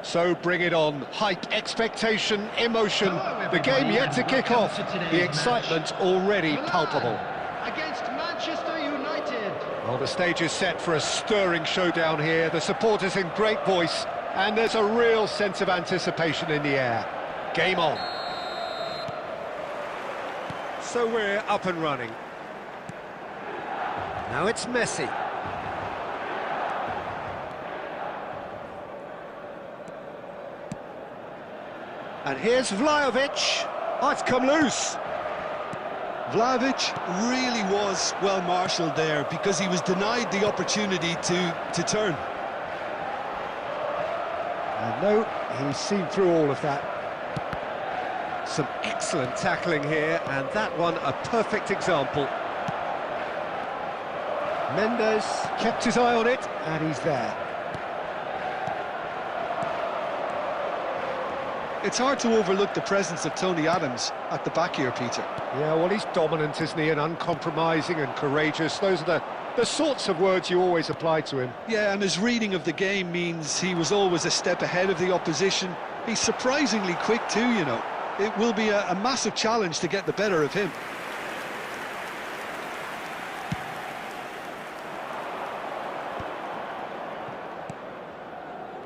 So bring it on. Hype, expectation, emotion. The game yet to kick off. The excitement already palpable. Against Manchester United. Well, the stage is set for a stirring showdown here. The supporters in great voice, and there's a real sense of anticipation in the air. Game on. So we're up and running. Now it's Messi. And here's Vlahovic. Oh, it's come loose. Vlahovic really was well marshalled there because he was denied the opportunity to turn. And no, he's seen through all of that. Some excellent tackling here, and that one a perfect example. Mendes kept his eye on it, and he's there. It's hard to overlook the presence of Tony Adams at the back here, Peter. Yeah, well, he's dominant, isn't he, and uncompromising and courageous. Those are the sorts of words you always apply to him. Yeah, and his reading of the game means he was always a step ahead of the opposition. He's surprisingly quick too, you know. It will be a massive challenge to get the better of him.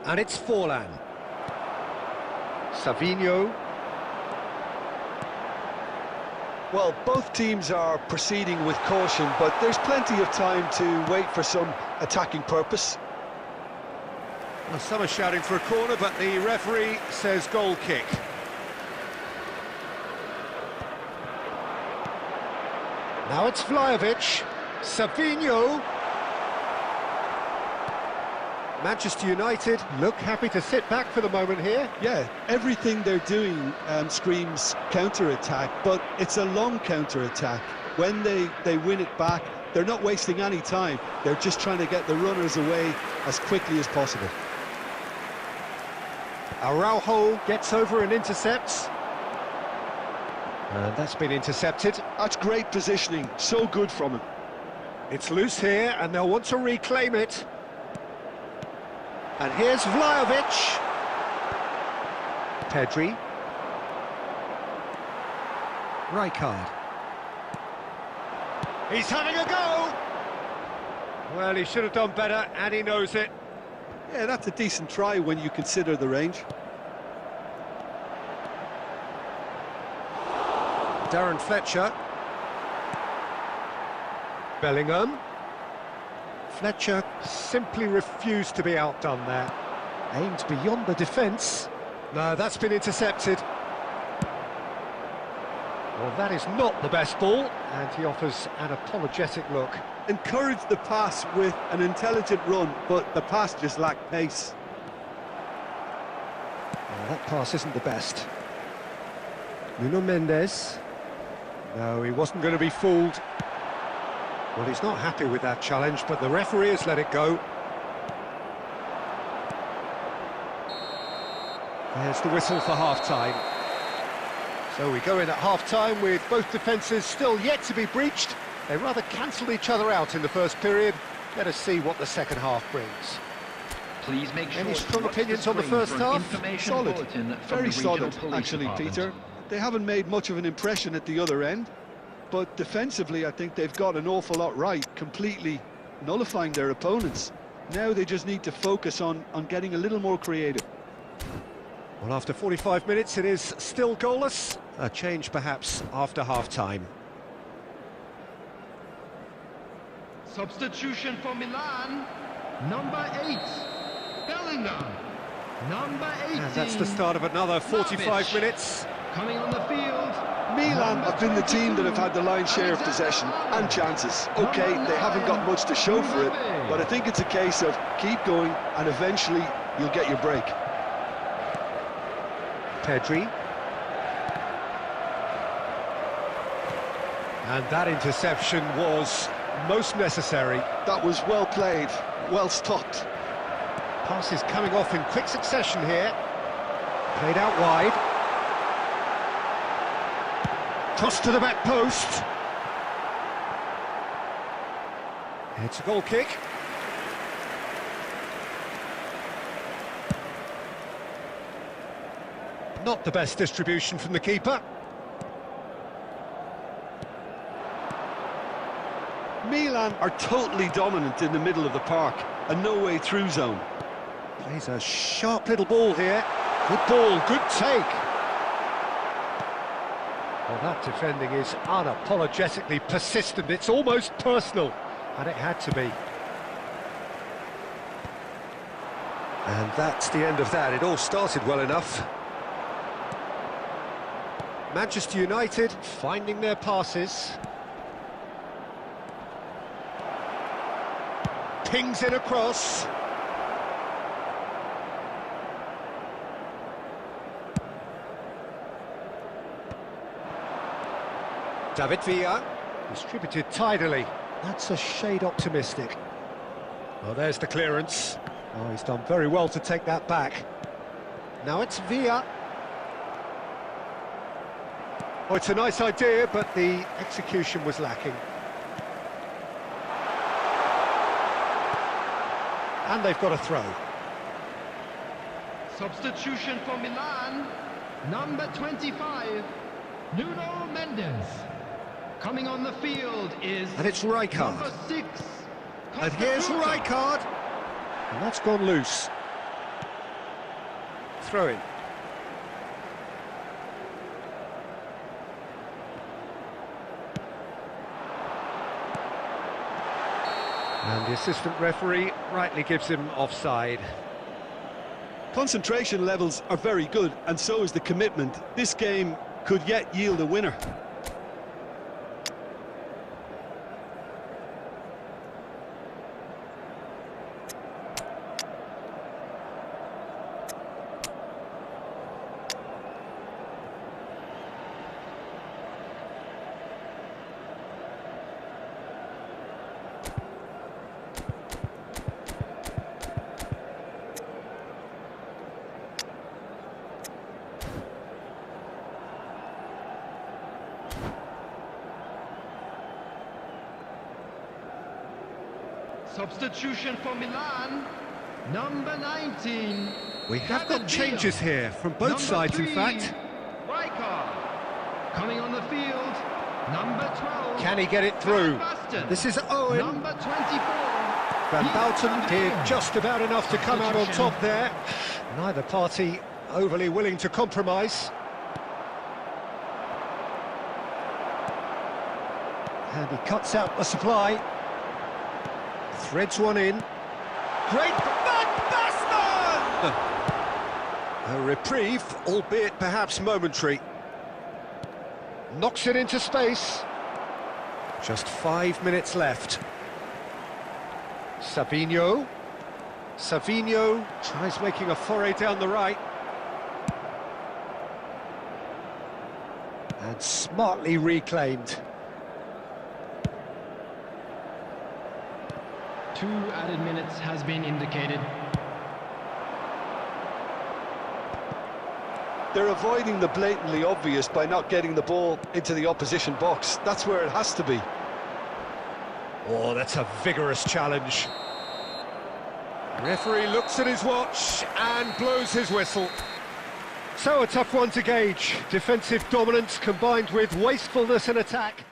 And it's Forlan. Savinho. Well, both teams are proceeding with caution, but there's plenty of time to wait for some attacking purpose. Well, some are shouting for a corner, but the referee says goal kick. Now it's Vlahovic. Savinho. Manchester United look happy to sit back for the moment here. Yeah, everything they're doing screams counter-attack, but it's a long counter-attack. When they win it back, they're not wasting any time. They're just trying to get the runners away as quickly as possible. Araujo gets over and intercepts. And that's been intercepted. That's great positioning, so good from him. It's loose here, and they'll want to reclaim it. And here's Vlahovic. Pedri. Rijkaard. He's having a go! Well, he should have done better, and he knows it. Yeah, that's a decent try when you consider the range. Darren Fletcher. Bellingham. Fletcher simply refused to be outdone there. Aimed beyond the defence. No, that's been intercepted. Well, that is not the best ball, and he offers an apologetic look. Encouraged the pass with an intelligent run, but the pass just lacked pace. Well, that pass isn't the best. Nuno Mendes. No, he wasn't going to be fooled. Well, he's not happy with that challenge, but the referee has let it go. There's the whistle for half-time. So we go in at half-time with both defences still yet to be breached. They rather cancelled each other out in the first period. Let us see what the second half brings. Please make sure. Any strong opinions on the first half? Solid, very solid, actually, Peter. They haven't made much of an impression at the other end. But defensively, I think they've got an awful lot right, completely nullifying their opponents. Now they just need to focus on getting a little more creative. Well, after 45 minutes, it is still goalless. A change, perhaps, after half-time. Substitution for Milan. Number 8, Bellingham. Number 18. And that's the start of another 45 Vlahovic. minutes. Coming on the field. Milan have been the team that have had the lion's share of possession and chances. Okay, they haven't got much to show for it, but I think it's a case of keep going and eventually you'll get your break. Pedri. And that interception was most necessary. That was well played, well stopped. Passes coming off in quick succession here. Played out wide. Cross to the back post. It's a goal kick. Not the best distribution from the keeper. Milan are totally dominant in the middle of the park, a no-way through zone. Plays a sharp little ball here. Good ball, good take. Well, that defending is unapologetically persistent. It's almost personal, and it had to be. And that's the end of that. It all started well enough. Manchester United finding their passes. Pings in across. David Villa, distributed tidily. That's a shade optimistic. Well, there's the clearance. Oh, he's done very well to take that back. Now it's Villa. Oh, it's a nice idea, but the execution was lacking. And they've got a throw. Substitution for Milan, number 25, Nuno Mendes. Coming on the field is... And it's Rijkaard. Number 6. And here's Rijkaard. And that's gone loose. Throw in. And the assistant referee rightly gives him offside. Concentration levels are very good, and so is the commitment. This game could yet yield a winner. Substitution for Milan, number 19. We have got David changes Villa. here from both Number sides, in 3, fact. Rijkaard. Coming on the field, number 12. Can he get it through? Van Basten. This is Owen. Number 24. Van Bouten Van did Basten. just about enough to come out on top there. Neither party overly willing to compromise. And he cuts out the supply. Threads one in. Great Van Basten! A reprieve, albeit perhaps momentary. Knocks it into space. Just 5 minutes left. Savinho. Savinho tries making a foray down the right. And smartly reclaimed. 2 added minutes has been indicated. They're avoiding the blatantly obvious by not getting the ball into the opposition box. That's where it has to be. Oh, that's a vigorous challenge. Referee looks at his watch and blows his whistle. So a tough one to gauge. Defensive dominance combined with wastefulness in attack.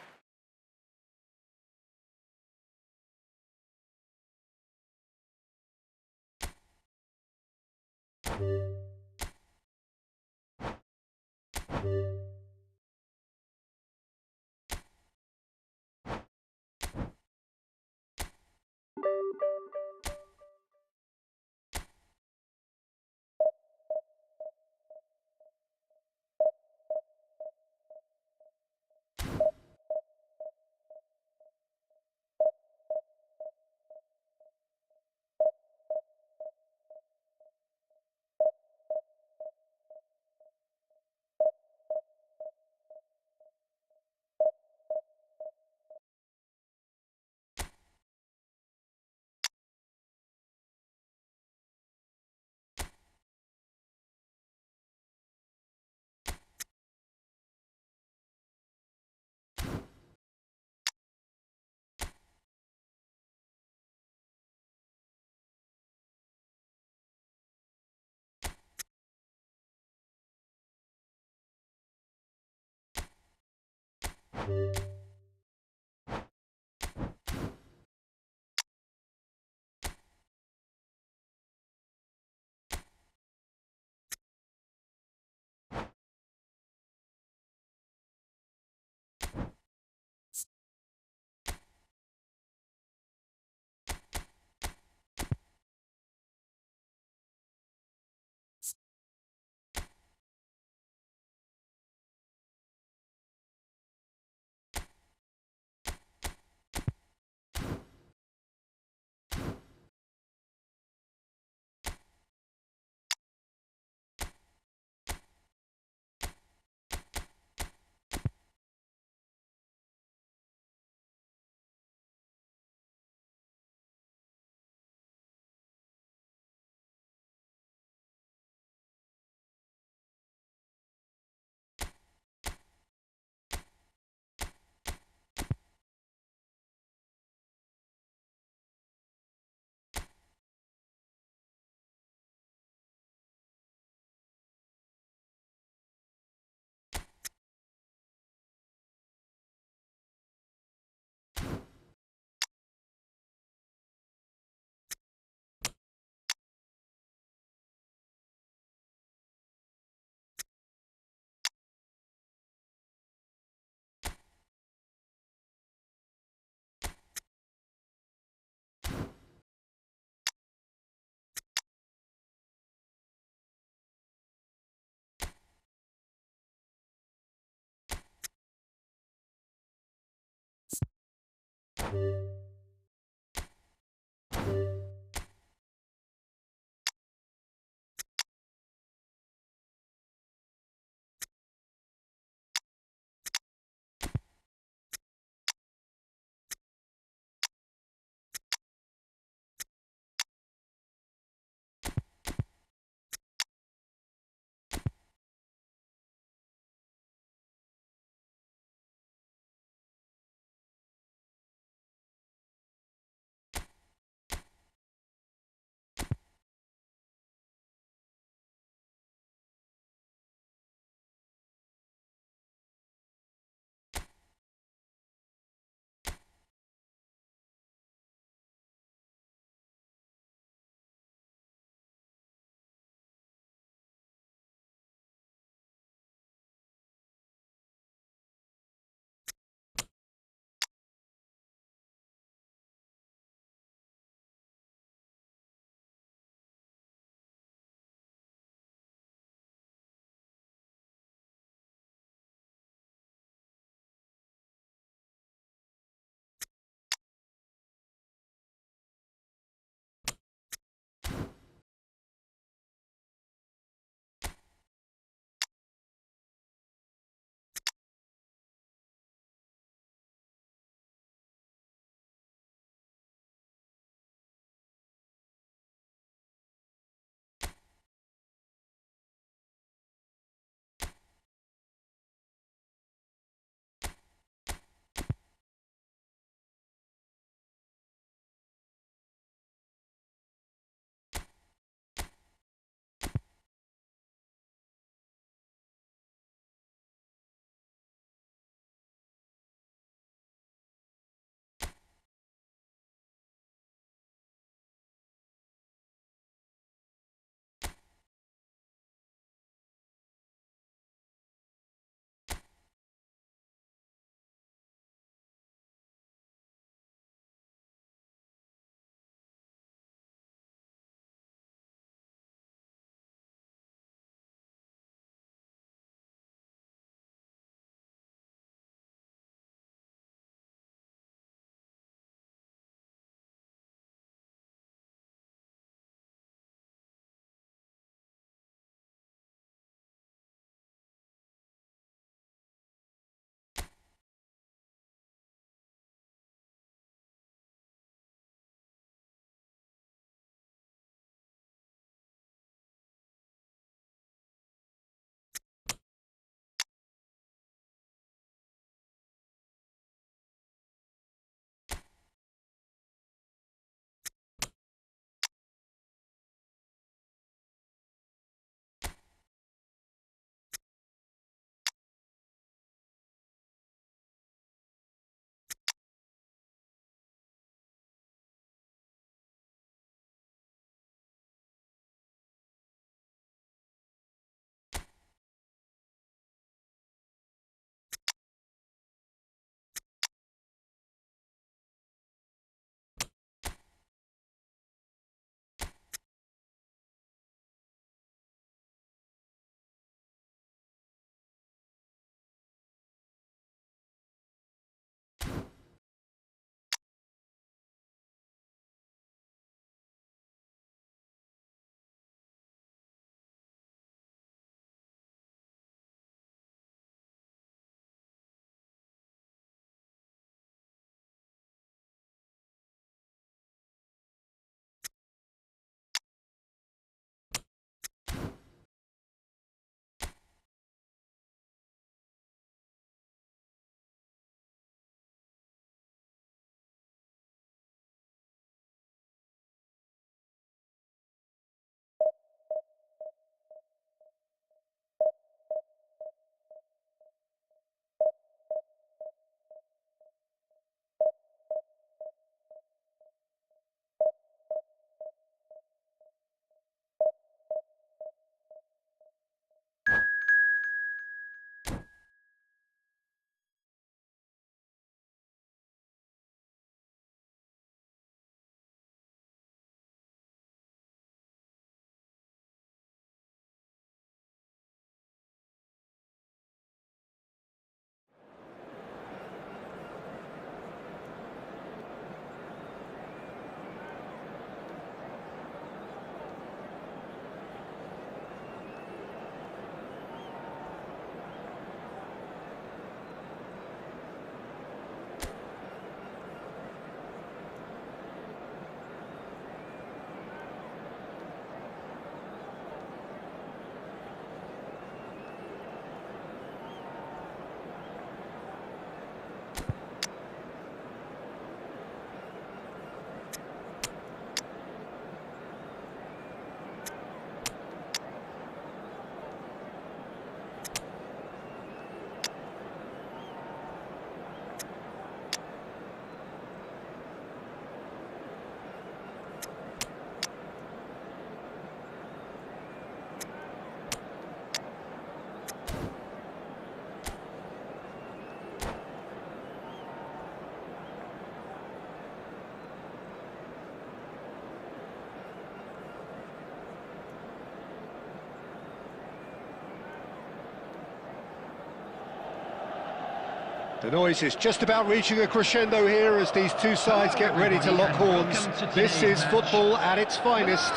The noise is just about reaching a crescendo here as these two sides get ready to lock horns. This is football at its finest.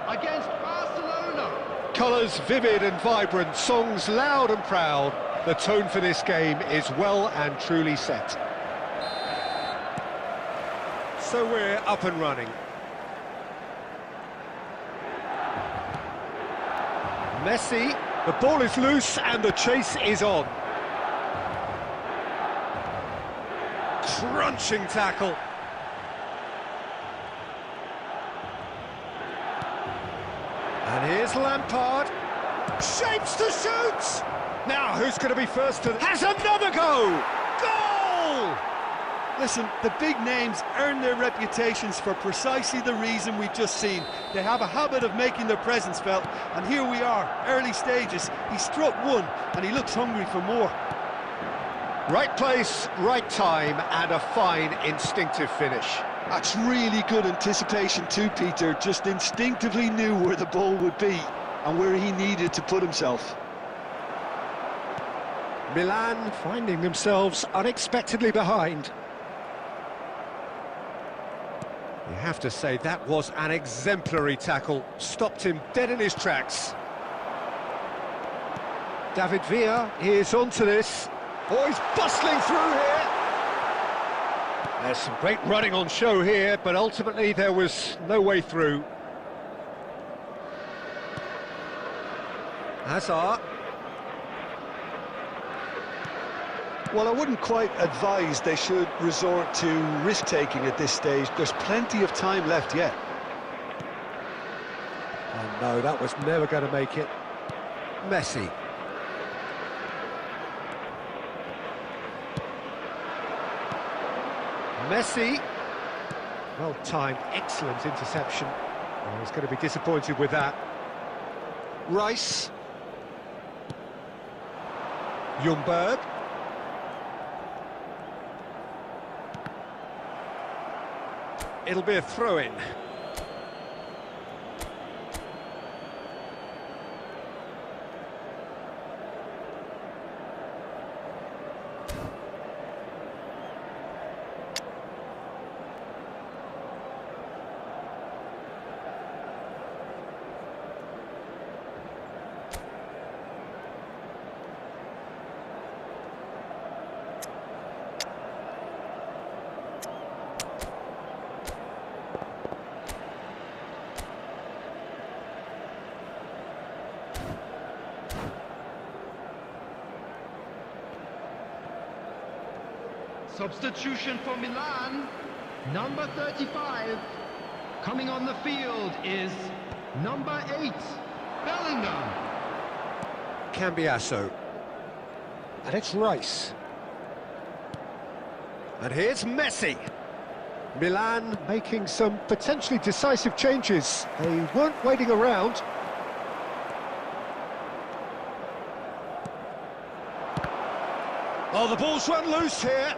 Against Barcelona. Colours vivid and vibrant, songs loud and proud. The tone for this game is well and truly set. So we're up and running. Messi, the ball is loose and the chase is on. Crunching tackle. And here's Lampard. Shapes to shoot! Now, who's going to be first to... Has another go! Goal! Listen, the big names earn their reputations for precisely the reason we've just seen. They have a habit of making their presence felt, and here we are, early stages. He struck one, and he looks hungry for more. Right place, right time, and a fine instinctive finish. That's really good anticipation too, Peter. Just instinctively knew where the ball would be and where he needed to put himself. Milan finding themselves unexpectedly behind. You have to say that was an exemplary tackle. Stopped him dead in his tracks. David Villa is onto this. Oh, he's bustling through here. There's some great running on show here, but ultimately there was no way through. Hazard. Well, I wouldn't quite advise they should resort to risk-taking at this stage. There's plenty of time left yet. Oh no, that was never going to make it. Messi. Messi. Well-timed, excellent interception. Oh, he's going to be disappointed with that. Rice. Ljungberg. It'll be a throw-in. Substitution for Milan, number 35. Coming on the field is number 8, Bellingham. Cambiasso. And it's Rice. And here's Messi. Milan making some potentially decisive changes. They weren't waiting around. Oh, the ball's run loose here.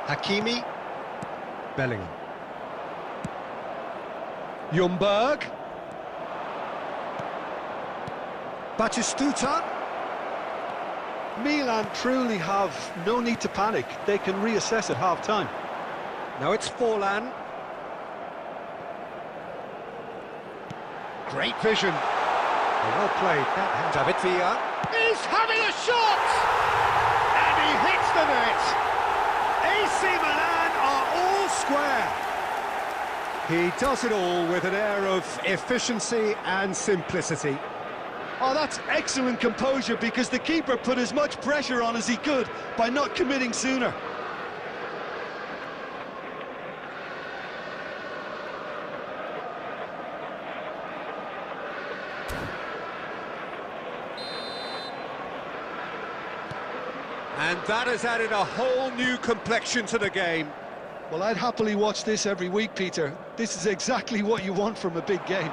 Hakimi. Bellingham. Ljungberg. Batistuta. Milan truly have no need to panic. They can reassess at half-time. Now it's Forlan. Great vision. Well played. David Villa. He's having a shot! And he hits the net. AC Milan are all square. He does it all with an air of efficiency and simplicity. Oh, that's excellent composure, because the keeper put as much pressure on as he could by not committing sooner. And that has added a whole new complexion to the game. Well, I'd happily watch this every week, Peter. This is exactly what you want from a big game.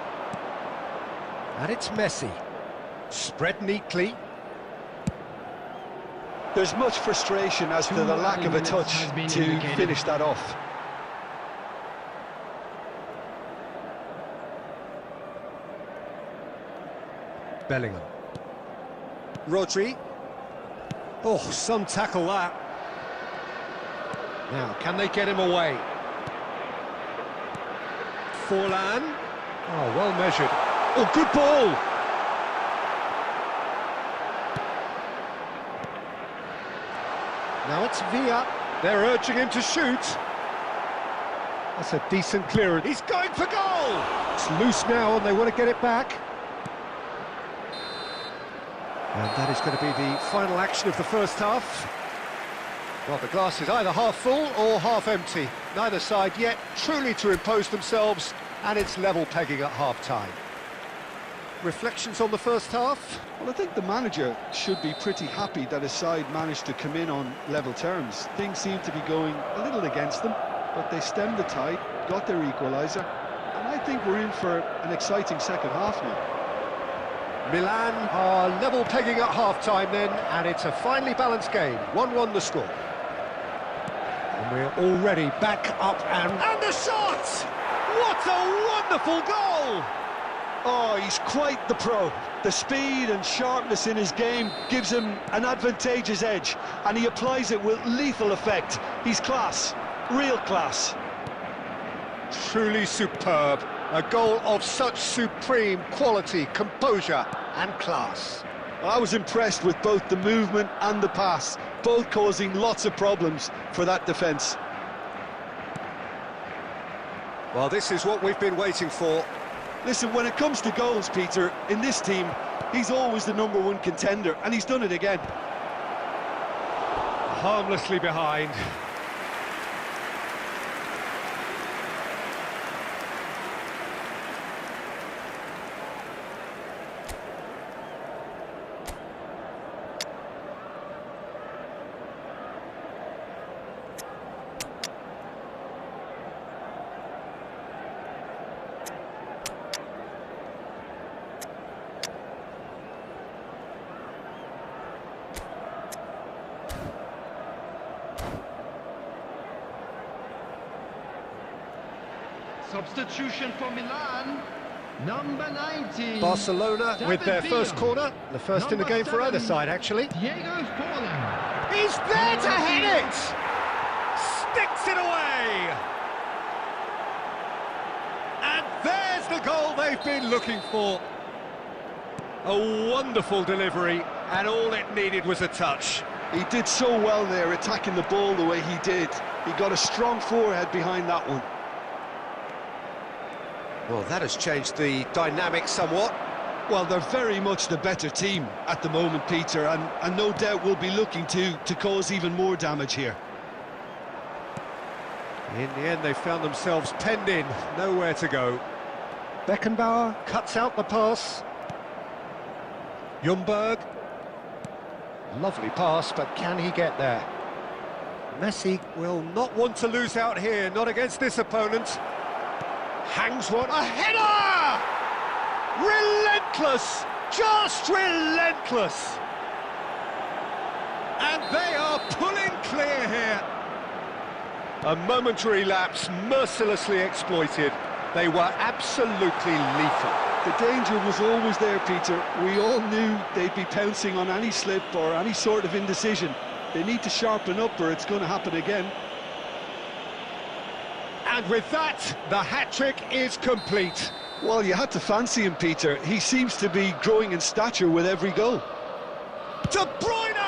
And it's Messi. Spread neatly. There's much frustration as to the lack of a touch to finish that off. Bellingham. Rodri. Oh, some tackle that. Now, can they get him away? Forlan. Oh, well measured. Oh, good ball! Now it's Villa. They're urging him to shoot. That's a decent clearance. He's going for goal! It's loose now and they want to get it back. And that is going to be the final action of the first half. Well, the glass is either half full or half empty. Neither side yet truly to impose themselves, and it's level pegging at half-time. Reflections on the first half? Well, I think the manager should be pretty happy that his side managed to come in on level terms. Things seem to be going a little against them, but they stemmed the tide, got their equaliser, and I think we're in for an exciting second half now. Milan are level pegging at half-time then, and it's a finely balanced game. 1-1 the score. And we're already back up and the shot! What a wonderful goal! Oh, he's quite the pro. The speed and sharpness in his game gives him an advantageous edge, and he applies it with lethal effect. He's class, real class. Truly superb. A goal of such supreme quality, composure and class. I was impressed with both the movement and the pass, both causing lots of problems for that defence. Well, this is what we've been waiting for. Listen, when it comes to goals, Peter, in this team, he's always the #1 contender, and he's done it again. Harmlessly behind. Substitution for Milan, number 90. Barcelona with their first corner, the first in the game for either side, actually. Diego Forlan. He's there to hit it! Sticks it away! And there's the goal they've been looking for. A wonderful delivery, and all it needed was a touch. He did so well there, attacking the ball the way he did. He got a strong forehead behind that one. Well, that has changed the dynamic somewhat. Well, they're very much the better team at the moment, Peter, and no doubt will be looking to cause even more damage here. In the end, they found themselves penned in, nowhere to go. Beckenbauer cuts out the pass. Ljungberg. Lovely pass, but can he get there? Messi will not want to lose out here, not against this opponent. Hangs one, a header! Relentless, just relentless. And they are pulling clear here. A momentary lapse, mercilessly exploited. They were absolutely lethal. The danger was always there, Peter. We all knew they'd be pouncing on any slip or any sort of indecision. They need to sharpen up or it's going to happen again. And with that, the hat-trick is complete. Well, you had to fancy him, Peter. He seems to be growing in stature with every goal. De Bruyne!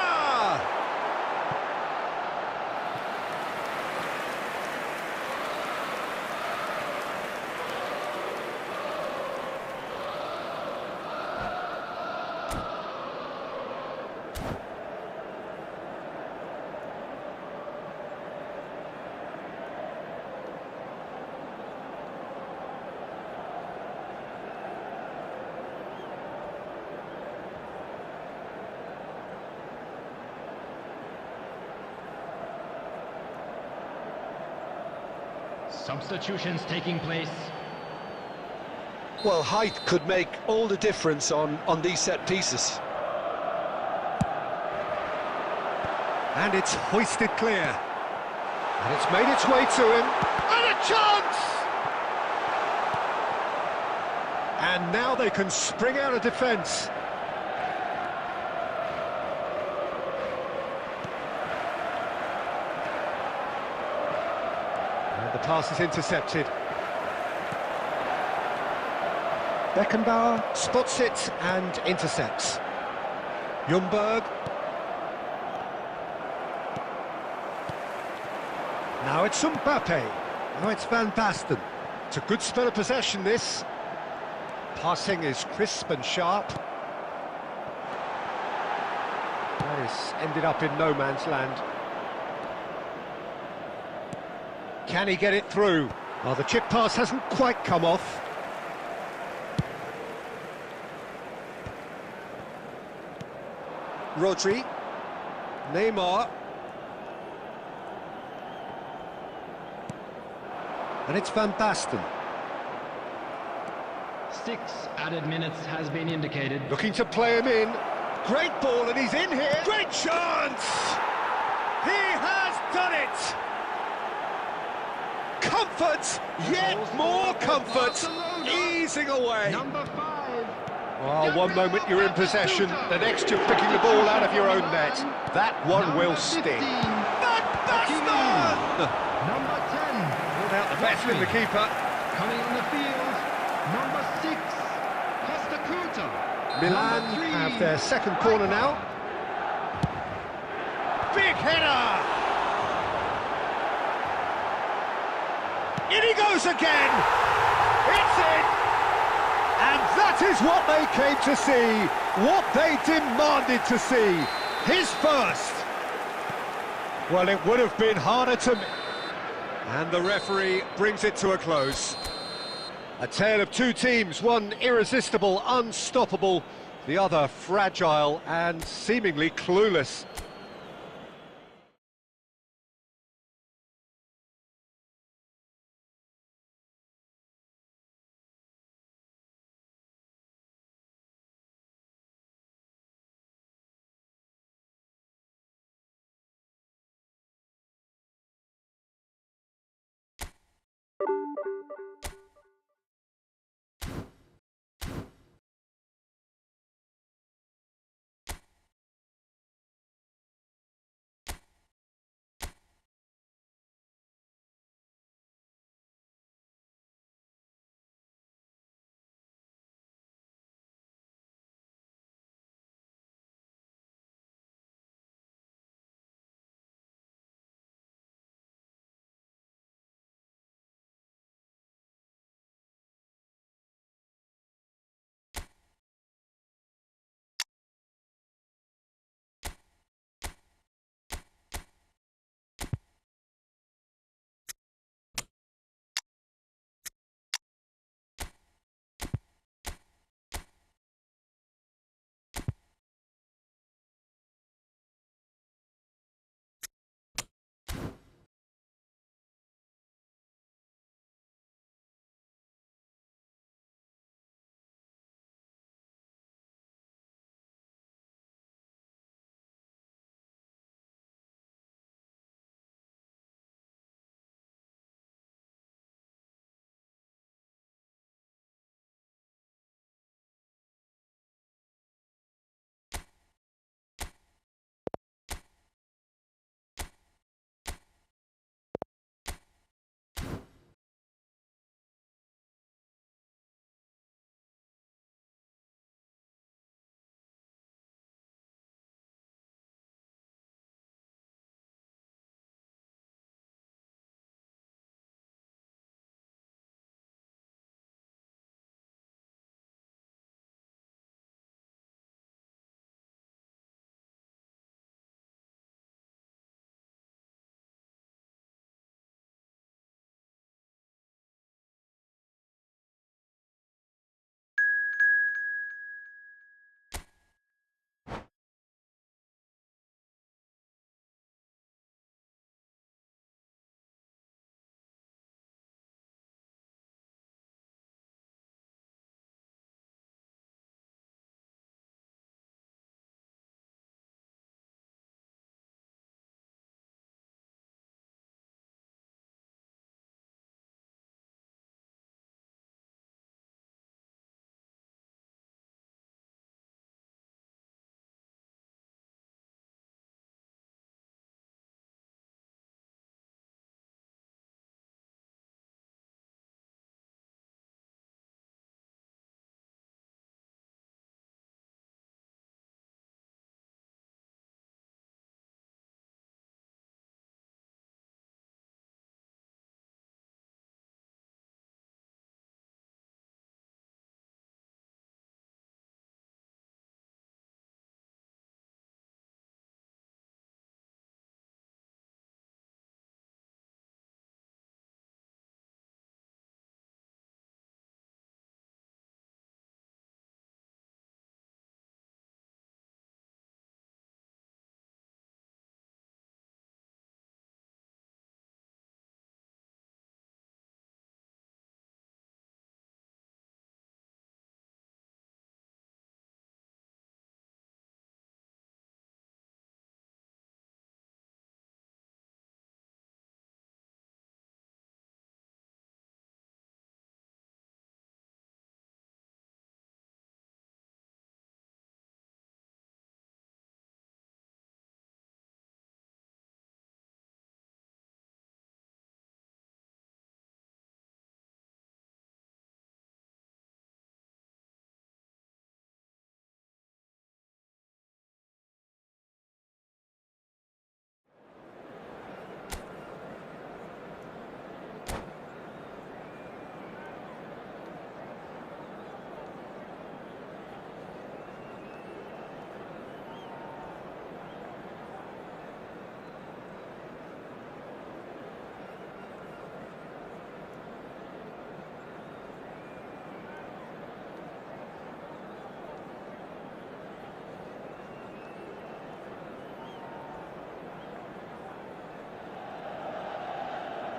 Substitutions taking place. Well, height could make all the difference on these set pieces. And it's hoisted clear. And it's made its way to him. And a chance! And now they can spring out of defence. And the pass is intercepted. Beckenbauer spots it and intercepts. Ljungberg. Now it's Mbappe. Now it's Van Basten. It's a good spell of possession, this. Passing is crisp and sharp. That has ended up in no man's land. Can he get it through? Oh, the chip pass hasn't quite come off. Rodri. Neymar. And it's Van Basten. 6 added minutes has been indicated. Looking to play him in. Great ball, and he's in here. Great chance! He has done it! Comfort, yet more comfort, easing away. Number 5. Well, one moment you're in possession, the next you're picking the ball out of your own net. That one will sting. Van Basten! Number 10. Pulled out the best in the keeper. Coming on the field, number 6, Costa Curta. Milan have their second corner now. Big header! In he goes again! It's in! And that is what they came to see, what they demanded to see. His first! Well, it would have been harder to... And the referee brings it to a close. A tale of two teams, one irresistible, unstoppable, the other fragile and seemingly clueless.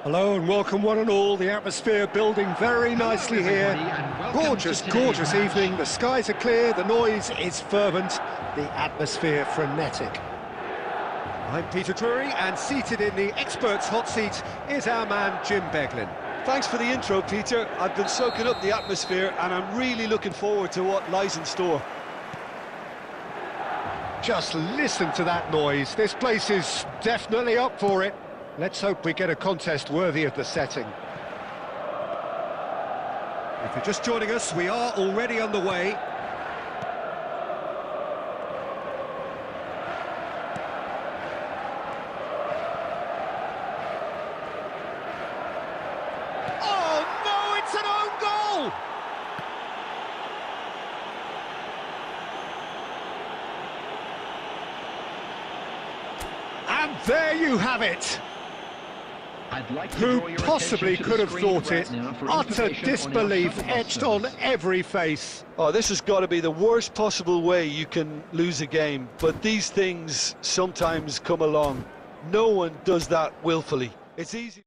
Hello and welcome one and all. The atmosphere building very nicely here. Gorgeous, gorgeous evening. The skies are clear, the noise is fervent, the atmosphere frenetic. I'm Peter Drury, and seated in the experts' hot seat is our man Jim Beglin. Thanks for the intro, Peter. I've been soaking up the atmosphere and I'm really looking forward to what lies in store. Just listen to that noise. This place is definitely up for it. Let's hope we get a contest worthy of the setting. If you're just joining us, we are already underway. Oh no, it's an own goal! And there you have it! Who possibly could have thought it? Utter disbelief etched on every face. Oh, this has got to be the worst possible way you can lose a game, but these things sometimes come along. No one does that willfully. It's easy.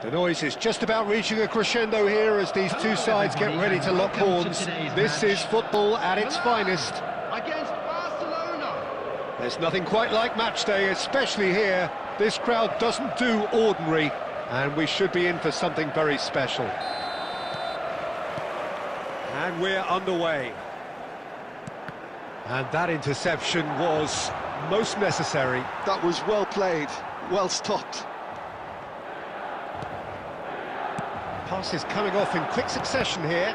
The noise is just about reaching a crescendo here as these two sides get ready to lock horns. This is football at its finest. Against Barcelona. There's nothing quite like match day, especially here. This crowd doesn't do ordinary, and we should be in for something very special. And we're underway. And that interception was most necessary. That was well played, well stopped. Passes coming off in quick succession here.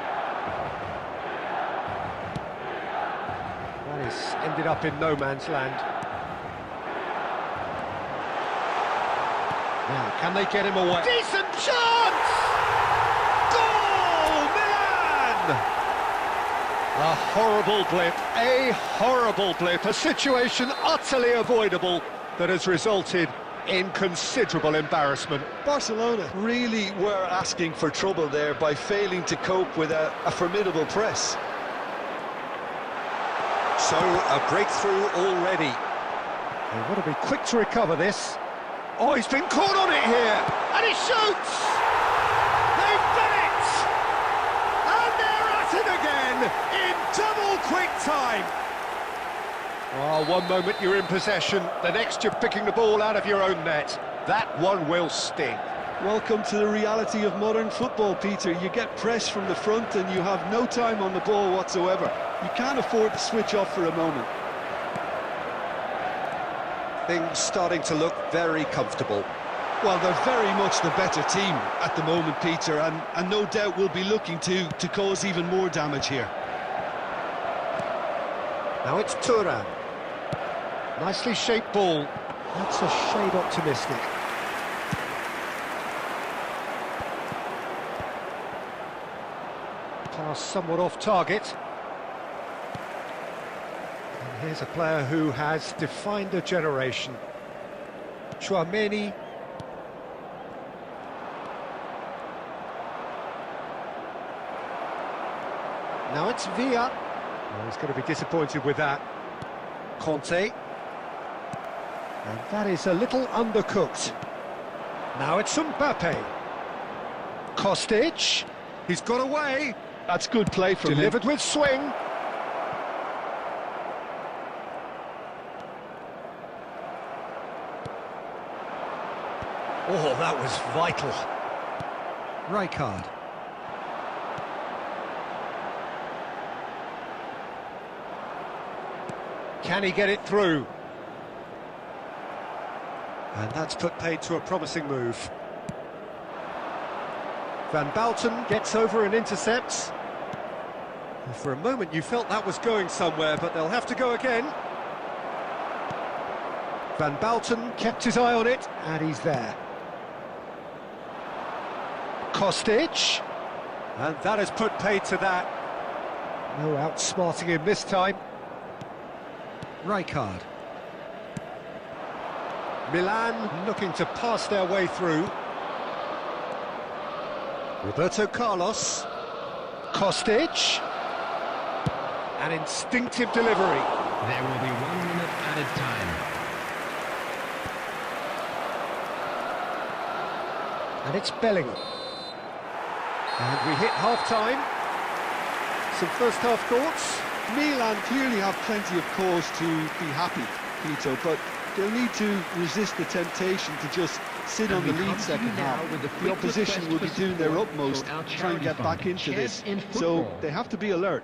That is ended up in no man's land. Now, can they get him away? Decent chance! Goal, Milan! A horrible blip, a situation utterly avoidable that has resulted in considerable embarrassment. Barcelona really were asking for trouble there by failing to cope with a formidable press. So, a breakthrough already. They want to be quick to recover this. Oh, he's been caught on it here, and he shoots! They've done it! And they're at it again, in double quick time! Oh, one moment you're in possession, the next you're picking the ball out of your own net. That one will sting. Welcome to the reality of modern football, Peter. You get press from the front and you have no time on the ball whatsoever. You can't afford to switch off for a moment. Things starting to look very comfortable. Well, they're very much the better team at the moment, Peter, and no doubt will be looking to cause even more damage here. Now it's Thuram. Nicely shaped ball. That's a shade optimistic. Pass somewhat off target. And here's a player who has defined a generation. Tchouaméni. Now it's Villa. Oh, he's going to be disappointed with that. Conte. And that is a little undercooked. Now it's Mbappe. Kostic. He's got away. That's good play from him. Delivered with swing. Oh, that was vital. Rijkaard. Can he get it through? And that's put paid to a promising move. Van Bouten gets over and intercepts. And for a moment you felt that was going somewhere, but they'll have to go again. Van Bouten kept his eye on it, and he's there. Kostic. And that has put paid to that. No outsmarting him this time. Rijkaard. Milan looking to pass their way through. Roberto Carlos. Kostic. An instinctive delivery. There will be 1 minute added time. And it's Bellingham. And we hit half-time. Some first-half thoughts? Milan clearly have plenty of cause to be happy, Peter, but they'll need to resist the temptation to just sit on the lead second half. The opposition will be doing their utmost to try and get back into this, so they have to be alert.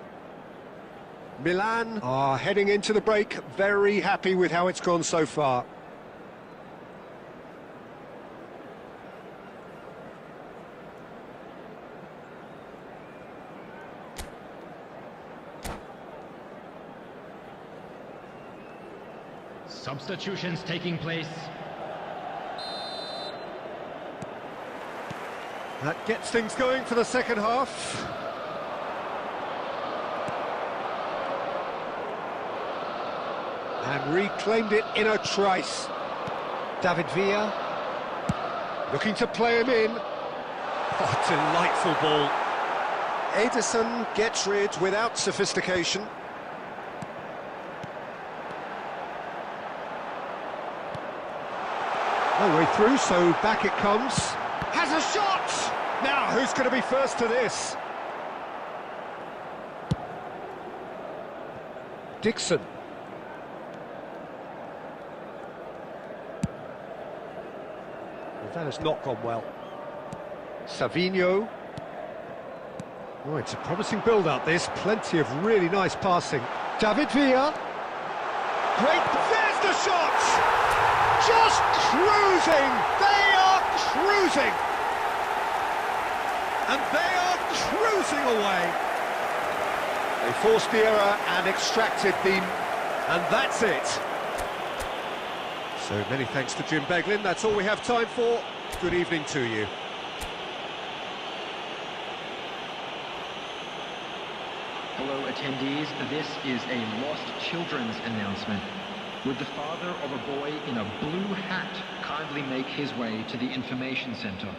Milan are heading into the break, very happy with how it's gone so far. Substitutions taking place. That gets things going for the second half. And reclaimed it in a trice. David Villa looking to play him in. Oh, delightful ball. Ederson gets rid without sophistication. No way through, so back it comes. Has a shot! Now, who's going to be first to this? Dixon. Well, that has not gone well. Savinho. Oh, it's a promising build-up, this. Plenty of really nice passing. David Villa. Great, there's the shot! Just cruising! They are cruising! And they are cruising away! They forced the error and extracted the... And that's it! So many thanks to Jim Beglin. That's all we have time for. Good evening to you. Hello attendees, this is a Lost Children's announcement. Would the father of a boy in a blue hat kindly make his way to the information center?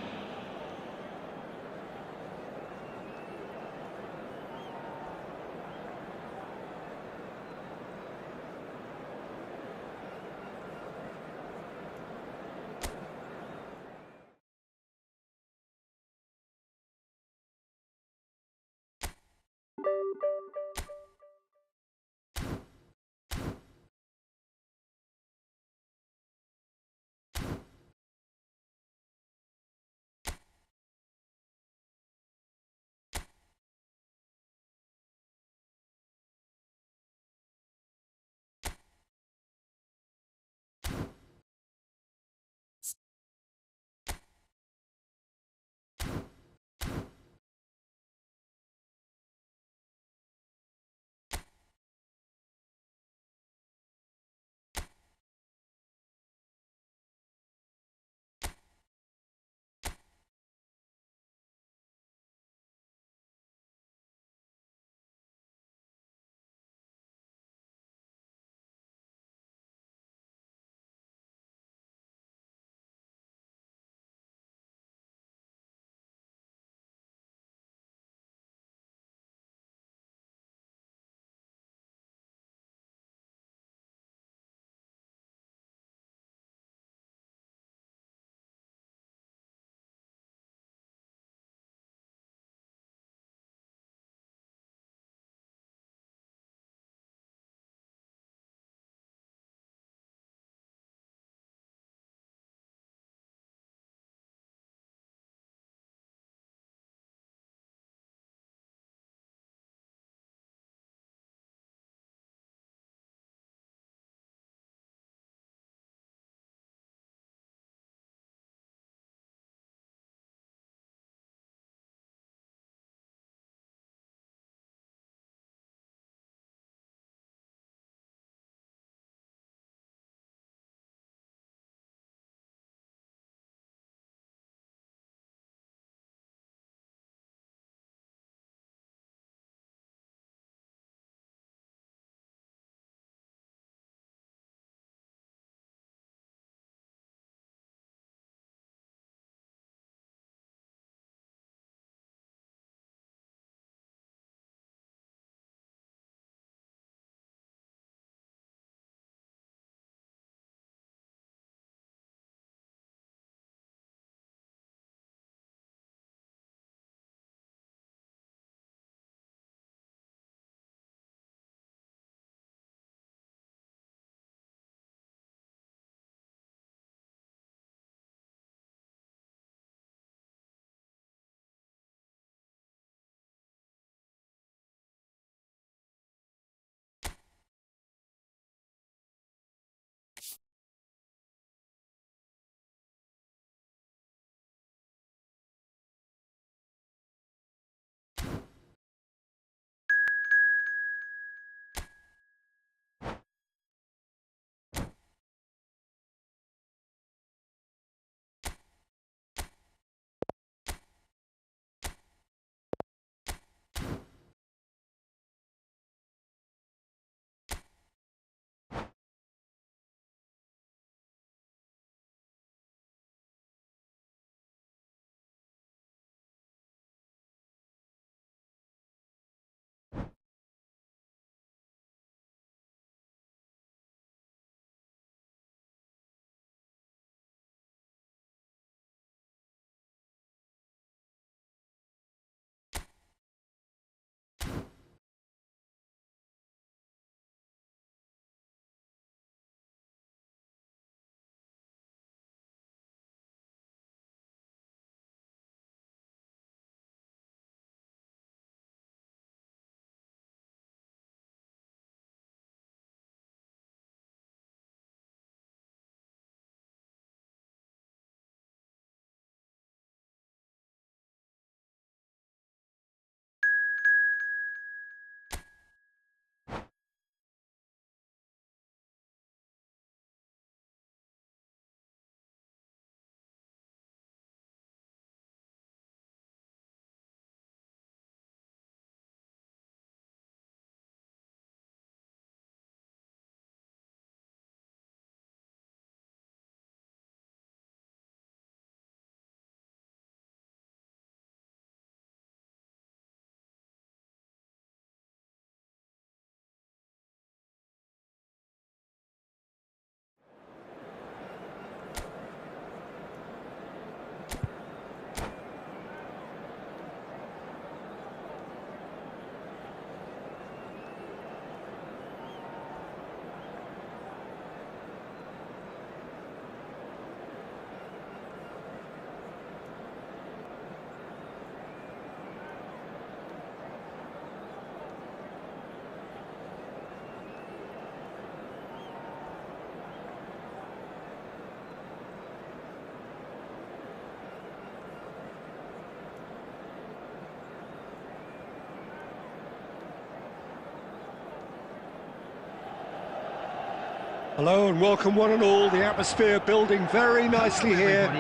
Hello and welcome one and all. The atmosphere building very nicely here.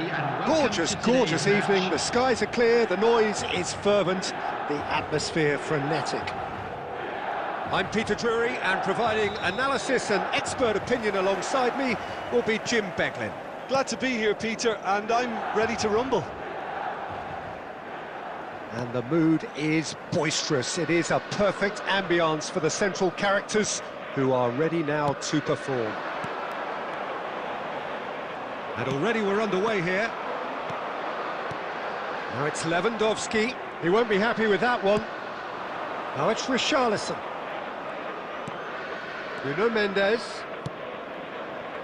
Gorgeous, gorgeous evening. The skies are clear, the noise is fervent, the atmosphere frenetic. I'm Peter Drury, and providing analysis and expert opinion alongside me will be Jim Becklin. Glad to be here, Peter, and I'm ready to rumble. And the mood is boisterous. It is a perfect ambience for the central characters who are ready now to perform. And already we're underway here. Now it's Lewandowski. He won't be happy with that one. Now it's Richarlison. Nuno Mendes.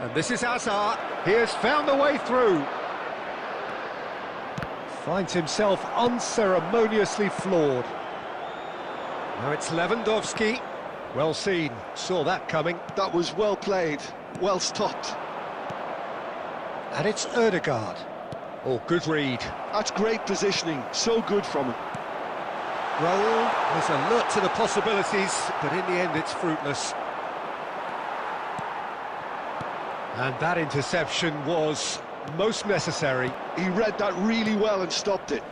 And this is Hazard. He has found a way through. Finds himself unceremoniously floored. Now it's Lewandowski. Well seen, saw that coming. That was well played, well stopped. And it's Ødegaard. Oh, good read. That's great positioning, so good from him. Raul is alert to the possibilities, but in the end it's fruitless. And that interception was most necessary. He read that really well and stopped it.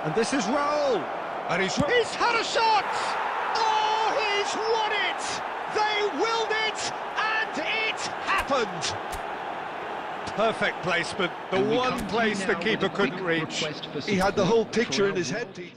And this is Raul. And he's had a shot! Oh, he's won it! They willed it, and it happened! Perfect placement, the one place the keeper couldn't reach. He had the whole picture in his head, Pete.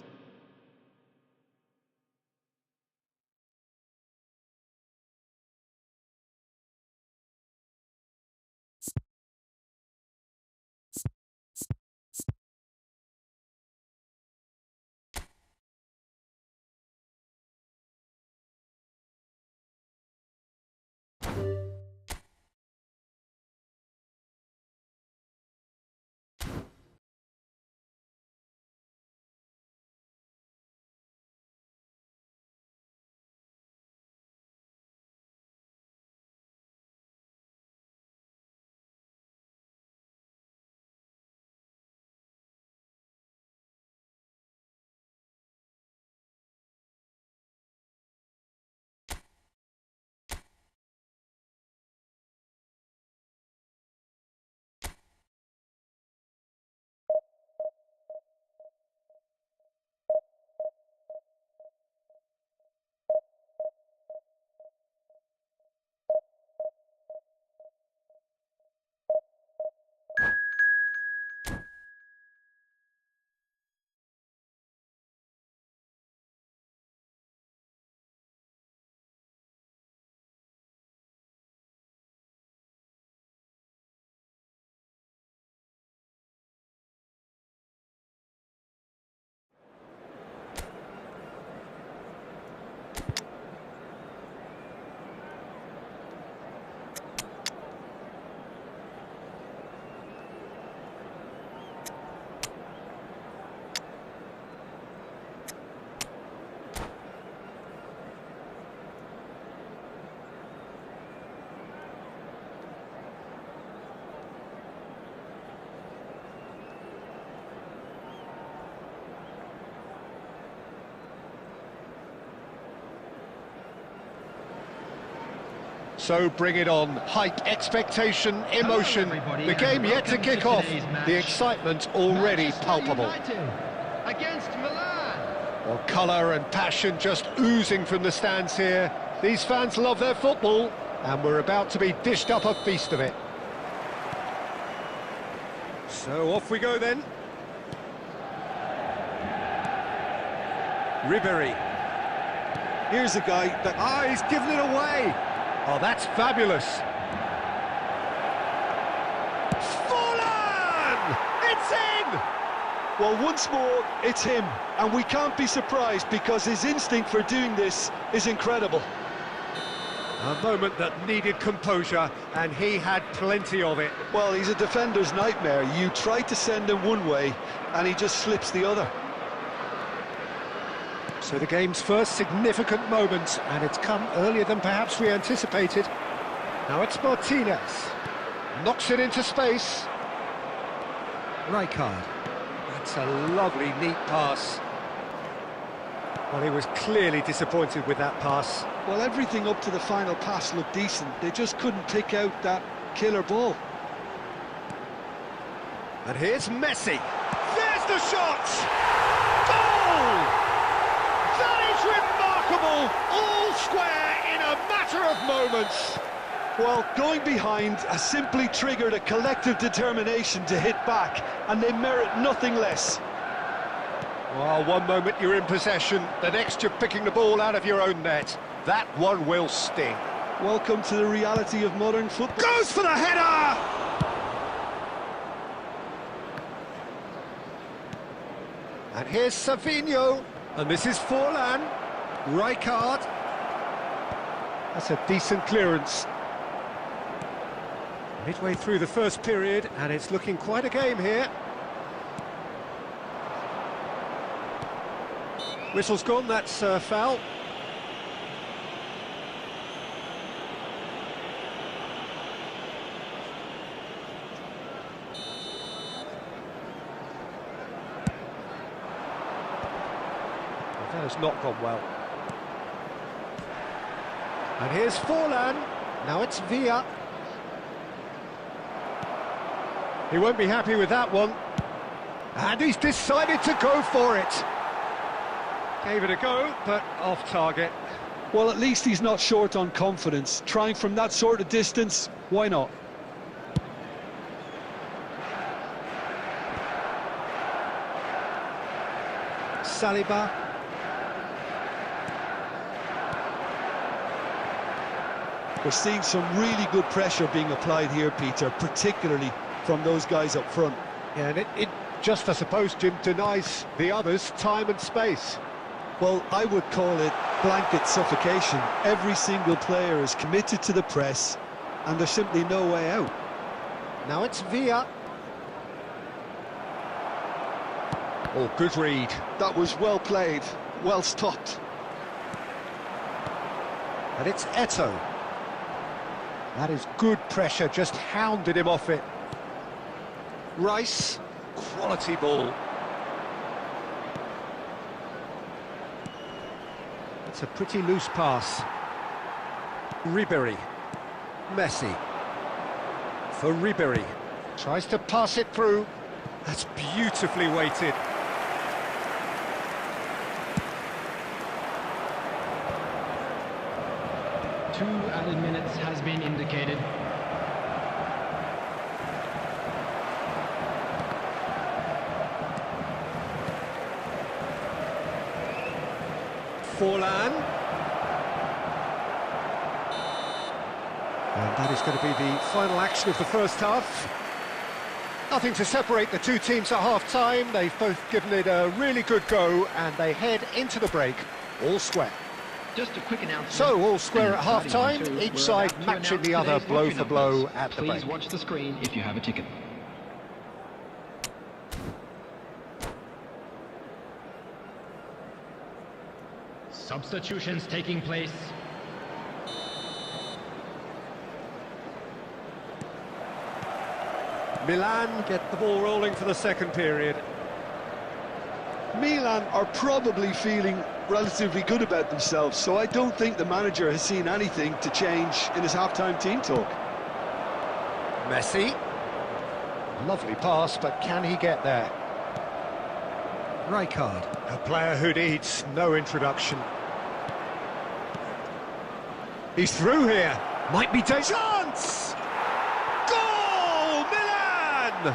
So bring it on. Hype, expectation, emotion. The game yet to kick off. The excitement already palpable. Against Milan. Well, colour and passion just oozing from the stands here. These fans love their football, and we're about to be dished up a feast of it. So off we go then. Ribéry. Here's a guy that... Ah, he's given it away. Oh, that's fabulous. Fallen! It's in! Well, once more, it's him. And we can't be surprised because his instinct for doing this is incredible. A moment that needed composure, and he had plenty of it. Well, he's a defender's nightmare. You try to send him one way, and he just slips the other. So the game's first significant moment, and it's come earlier than perhaps we anticipated. Now it's Martinez. Knocks it into space. Rijkaard. That's a lovely, neat pass. Well, he was clearly disappointed with that pass. Well, everything up to the final pass looked decent. They just couldn't pick out that killer ball. And here's Messi. There's the shot! Goal! That is remarkable! All square in a matter of moments. Well, going behind has simply triggered a collective determination to hit back, and they merit nothing less. Well, one moment you're in possession, the next you're picking the ball out of your own net. That one will sting. Welcome to the reality of modern football. Goes for the header! And here's Savinho, and this is Forlan. Rijkaard. That's a decent clearance. Midway through the first period, and it's looking quite a game here. Whistle's gone, that's foul. That has not gone well. And here's Forlan. Now it's Villa. He won't be happy with that one. And he's decided to go for it. Gave it a go, but off target. Well, at least he's not short on confidence. Trying from that sort of distance, why not? Saliba. We're seeing some really good pressure being applied here, Peter, particularly from those guys up front. Yeah, and it just, I suppose, Jim, denies the others time and space. Well, I would call it blanket suffocation. Every single player is committed to the press, and there's simply no way out. Now it's Villa. Oh, good read. That was well played, well stopped. And it's Eto'o. That is good pressure, just hounded him off it. Rice, quality ball. It's a pretty loose pass. Ribéry. Messi. For Ribéry. Tries to pass it through. That's beautifully weighted. Two added minutes has been indicated. Forlan. And that is going to be the final action of the first half. Nothing to separate the two teams at half-time. They've both given it a really good go, and they head into the break all square. Just a quick announcement. So, all square at half-time, each side matching the other blow for blow at the break. Please watch the screen if you have a ticket. Substitutions taking place. Milan get the ball rolling for the second period. Milan are probably feeling relatively good about themselves, so I don't think the manager has seen anything to change in his half-time team talk. Messi. Lovely pass, but can he get there? Rijkaard, a player who needs no introduction. He's through here. Might be dangerous. Chance! Goal, Milan!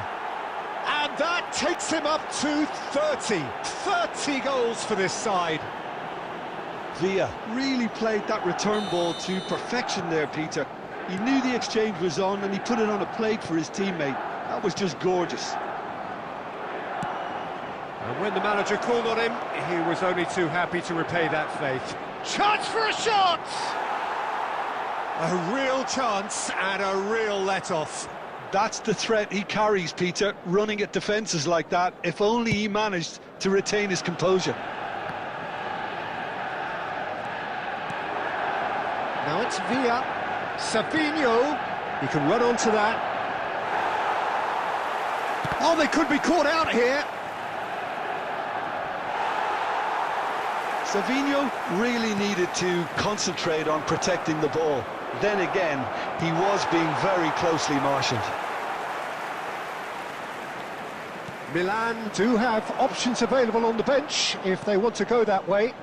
And that takes him up to 30. 30 goals for this side. Villa really played that return ball to perfection there, Peter. He knew the exchange was on and he put it on a plate for his teammate. That was just gorgeous. And when the manager called on him, he was only too happy to repay that faith. Chance for a shot! A real chance and a real let-off. That's the threat he carries, Peter, running at defences like that, if only he managed to retain his composure. Now it's Villa. Savinho. He can run onto that. Oh, they could be caught out here. Savinho really needed to concentrate on protecting the ball. Then again, he was being very closely marshalled. Milan do have options available on the bench if they want to go that way.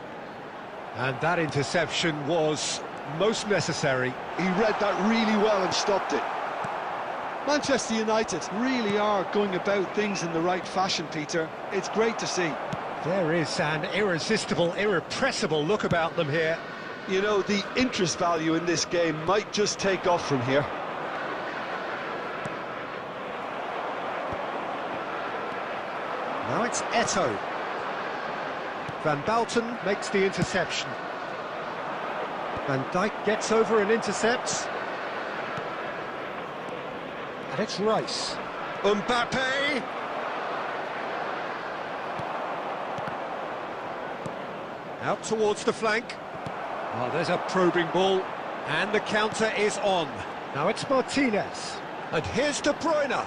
And that interception was most necessary. He read that really well and stopped it. Manchester United really are going about things in the right fashion, Peter. It's great to see. There is an irresistible, irrepressible look about them here. You know, the interest value in this game might just take off from here. Now it's Eto'o. Van Bouten makes the interception. Van Dijk gets over and intercepts. And it's Rice. Mbappe! Out towards the flank. Oh, there's a probing ball. And the counter is on. Now it's Martinez. And here's De Bruyne.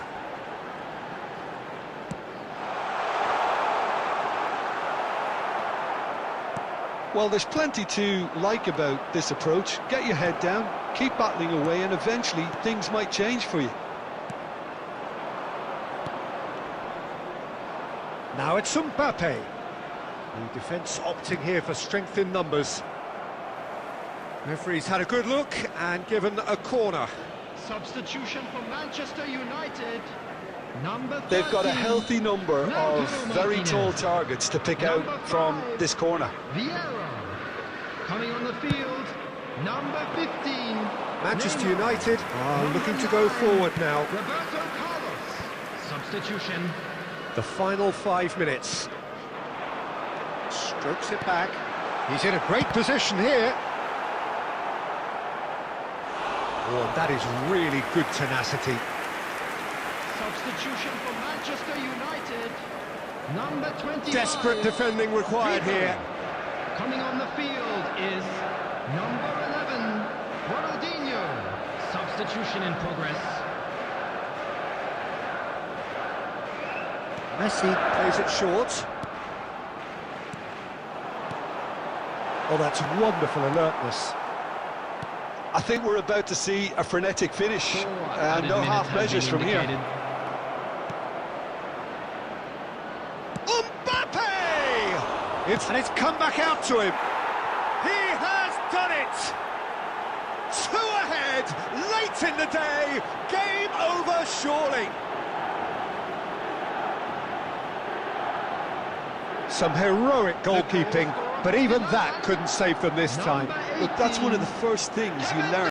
Well, there's plenty to like about this approach. Get your head down, keep battling away, and eventually things might change for you. Now it's Mbappe. The defence opting here for strength in numbers. Referee's had a good look and given a corner. Substitution for Manchester United. Number 13. They've got a healthy number of very tall targets to pick out from this corner. Vieira. Coming on the field, number 15. Manchester United are looking to go forward now. Roberto Carlos. Substitution. The final 5 minutes. Strokes it back. He's in a great position here. Oh, that is really good tenacity. Substitution for Manchester United. Number 25. Desperate defending required here. Coming on the field is number 11, Ronaldinho. Substitution in progress. Messi plays it short. Oh, that's wonderful alertness. I think we're about to see a frenetic finish, and no half measures from here. Mbappe! And it's come back out to him. He has done it! 2 ahead, late in the day, game over surely. Some heroic goalkeeping, but even that couldn't save them this time. Look, that's one of the first things you learn.